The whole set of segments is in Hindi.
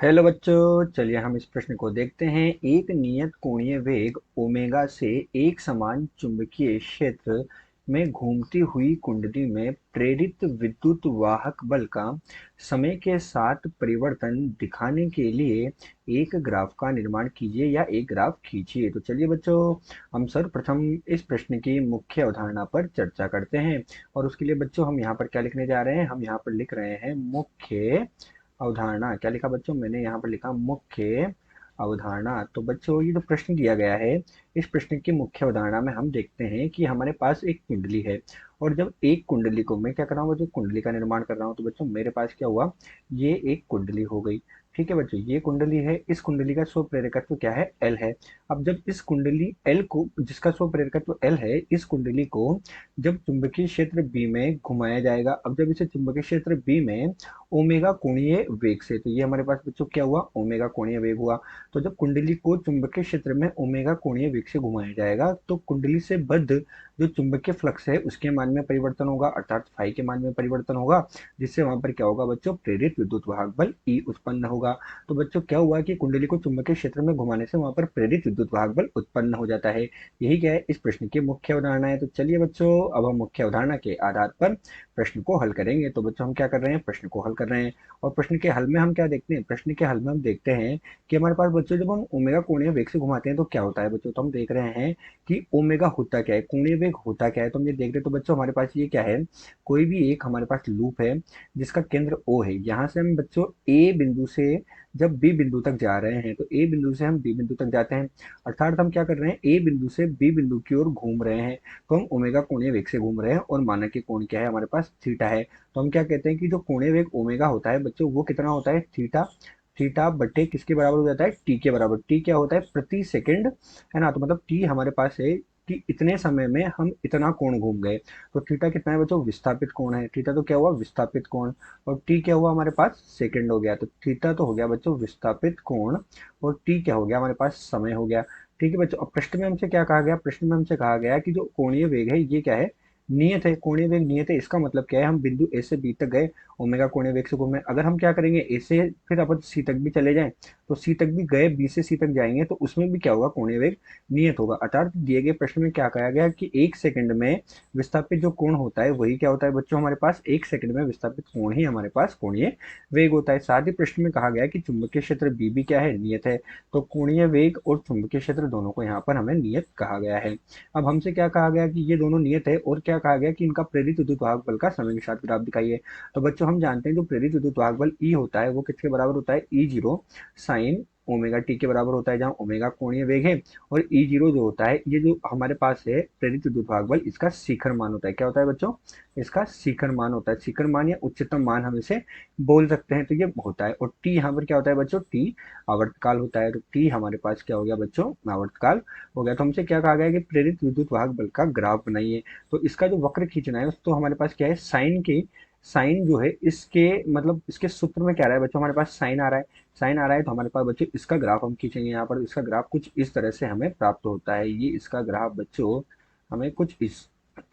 हेलो बच्चों, चलिए हम इस प्रश्न को देखते हैं। एक नियत कोणीय वेग ओमेगा से एक समान चुंबकीय क्षेत्र में घूमती हुई कुंडली में प्रेरित विद्युत वाहक बल का समय के साथ परिवर्तन दिखाने के लिए एक ग्राफ का निर्माण कीजिए या एक ग्राफ खींचिए। तो चलिए बच्चों, हम सर्वप्रथम इस प्रश्न की मुख्य अवधारणा पर चर्चा करते हैं। और उसके लिए बच्चों हम यहाँ पर क्या लिखने जा रहे हैं, हम यहाँ पर लिख रहे हैं मुख्य अवधारणा। क्या लिखा बच्चों, मैंने यहाँ पर लिखा मुख्य अवधारणा। तो बच्चों ये जो प्रश्न दिया गया है, इस प्रश्न की मुख्य अवधारणा में हम देखते हैं कि हमारे पास एक कुंडली है। और जब एक कुंडली को मैं क्या कर रहा हूँ बच्चों, कुंडली का निर्माण कर रहा हूँ, तो बच्चों मेरे पास क्या हुआ, ये एक कुंडली हो गई। ठीक है बच्चों, ये कुंडली है। इस कुंडली का स्व प्रेरकत्व क्या है, एल है। अब जब इस कुंडली एल को, जिसका स्व प्रेरकत्व एल है, इस कुंडली को जब चुंबकीय क्षेत्र बी में घुमाया जाएगा, अब जब इसे चुंबकीय क्षेत्र बी में ओमेगा कोणीय वेग से, तो ये हमारे पास बच्चों क्या हुआ, ओमेगा कोणीय वेग हुआ। तो जब कुंडली को चुंबकीय क्षेत्र में ओमेगा कोणीय वेग से घुमाया जाएगा, तो कुंडली से बद्ध जो चुंबकीय फ्लक्स है उसके मान में परिवर्तन होगा, अर्थात फाई के मान में परिवर्तन होगा, जिससे वहां पर क्या होगा बच्चों, प्रेरित विद्युत वाहक बल ई उत्पन्न होगा। तो बच्चों क्या हुआ कि कुंडली को चुंबकीय क्षेत्र में घुमाने से वहां पर प्रेरित विद्युत वाहक बल उत्पन्न हो जाता है। यही क्या है, इस प्रश्न की मुख्य अवधारणा है। तो चलिए बच्चों, अब हम मुख्य अवधारणा के आधार पर प्रश्न को हल करेंगे। तो बच्चों हम क्या कर रहे हैं, प्रश्न को हल कर रहे हैं। और प्रश्न के हल में हम क्या देखते हैं, प्रश्न के हल में हम देखते हैं कि हमारे पास बच्चों जब हम ओमेगा कोणीय वेग से घुमाते हैं तो क्या होता है बच्चों। तो हम देख रहे हैं कि ओमेगा होता क्या है, कोणीय वेग होता क्या है। तो हम ये देख रहे हैं। तो बच्चों हमारे पास ये क्या है, कोई भी एक हमारे पास लूप है जिसका केंद्र ओ है। यहाँ से हम बच्चों ए बिंदु से जब बी बिंदु तक जा रहे हैं, तो ए बिंदु से हम बी बिंदु तक जाते हैं। अर्थात हम क्या कर रहे हैं, ए बिंदु से बी बिंदु की ओर घूम रहे हैं। तो हम ओमेगा कोणीय वेग से घूम रहे हैं और माना कि कोण क्या है, हमारे पास थीटा है। तो हम क्या कहते हैं कि जो कोणीय वेग ओमेगा होता है बच्चों, वो कितना होता है, थीटा। थीटा बटे किसके बराबर हो जाता है, टी के बराबर। टी क्या होता है, प्रति सेकंड, है ना। तो मतलब टी हमारे पास है कि इतने समय में हम इतना कोण घूम गए। तो थीटा कितना है बच्चों, विस्थापित कोण है। थीटा तो क्या हुआ, विस्थापित कोण। और टी क्या हुआ हमारे पास, सेकंड हो गया। तो थीटा तो हो गया बच्चों विस्थापित कोण, और टी क्या हो गया हमारे पास, समय हो गया। ठीक है बच्चों, अब प्रश्न में हमसे क्या कहा गया, प्रश्न में हमसे कहा गया कि जो कोणीय वेग है ये क्या है, नियत है। कोणीय वेग नियत है, इसका मतलब क्या है, हम बिंदु ए से बी तक गए, ओमेगा कोणीय वेग से घूमे। अगर हम क्या करेंगे, ए से फिर अपन सी तक भी चले जाएं, तो सी तक भी गए, बी से सी तक जाएंगे, तो उसमें भी क्या होगा, कोणीय वेग नियत होगा। अर्थात दिए गए प्रश्न में क्या कहा गया कि एक सेकंड में विस्थापित जो कोण होता है वही क्या होता है बच्चों, हमारे पास एक सेकंड में विस्थापित कोण ही हमारे पास कोणीय वेग होता है। साथ ही प्रश्न में कहा गया कि चुंबकीय क्षेत्र बी भी क्या है, नियत है। तो कोणीय वेग और चुंबकीय क्षेत्र दोनों को यहाँ पर हमें नियत कहा गया है। अब हमसे क्या कहा गया कि ये दोनों नियत है, और क्या कहा गया कि इनका प्रेरित विद्युत वाहक बल का समय के साथ ग्राफ दिखाइए। तो बच्चों हम जानते हैं जो प्रेरित विद्युत वाहक बल ई होता है वो किसके बराबर होता है, E zero sine omega T के बराबर होता है, जहाँ ओमेगा कोणीय वेग है। और ई जीरो जो होता है, ये जो हमारे पास है प्रेरित विद्युत वाहक बल, इसका शिखर मान होता है। क्या होता है बच्चों, इसका शिखर मान होता है। शिखर मान या उच्चतम मान हम इसे बोल सकते हैं। तो ये होता है। और टी यहाँ पर क्या होता है बच्चों, टी आवर्तकाल होता है। तो टी हमारे पास क्या हो गया बच्चों, आवर्तकाल हो गया। तो हमसे क्या कहा गया कि प्रेरित विद्युत वाहक बल का ग्राफ बनाइए। तो इसका जो वक्र खींचना है तो हमारे पास क्या है, साइन के, साइन जो है इसके मतलब इसके सूत्र में क्या आ रहा है बच्चों, हमारे पास साइन आ रहा है। साइन आ रहा है तो हमारे पास बच्चों इसका ग्राफ हम खींचेंगे। यहाँ पर इसका ग्राफ कुछ इस तरह से हमें प्राप्त होता है। ये इसका ग्राफ बच्चों हमें कुछ इस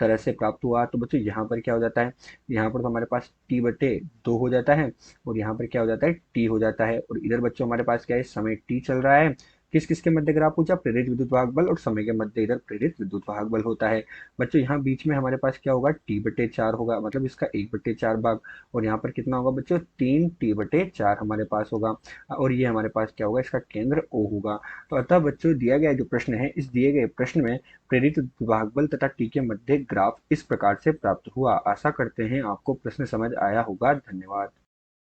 तरह से प्राप्त हुआ। तो बच्चों यहाँ पर क्या हो जाता है, यहाँ पर तो हमारे पास टी बटे दो हो जाता है, और यहाँ पर क्या हो जाता है, टी हो जाता है। और इधर बच्चों हमारे पास क्या है, समय टी चल रहा है। किस किस के मध्य ग्राफ पूछा, प्रेरित विद्युत वाहक बल और समय के मध्य इधर प्रेरित विद्युत वाहक बल होता है। बच्चों यहाँ बीच में हमारे पास क्या होगा, टी बटे चार होगा, मतलब इसका एक बटे चार भाग। और यहाँ पर कितना होगा बच्चों, तीन टी बटे चार हमारे पास होगा। और ये हमारे पास क्या होगा, इसका केंद्र ओ होगा। तो अतः बच्चों दिया गया जो प्रश्न है, इस दिए गए प्रश्न में प्रेरित वाहक बल तथा टी के मध्य ग्राफ इस प्रकार से प्राप्त हुआ। आशा करते हैं आपको प्रश्न समझ आया होगा। धन्यवाद।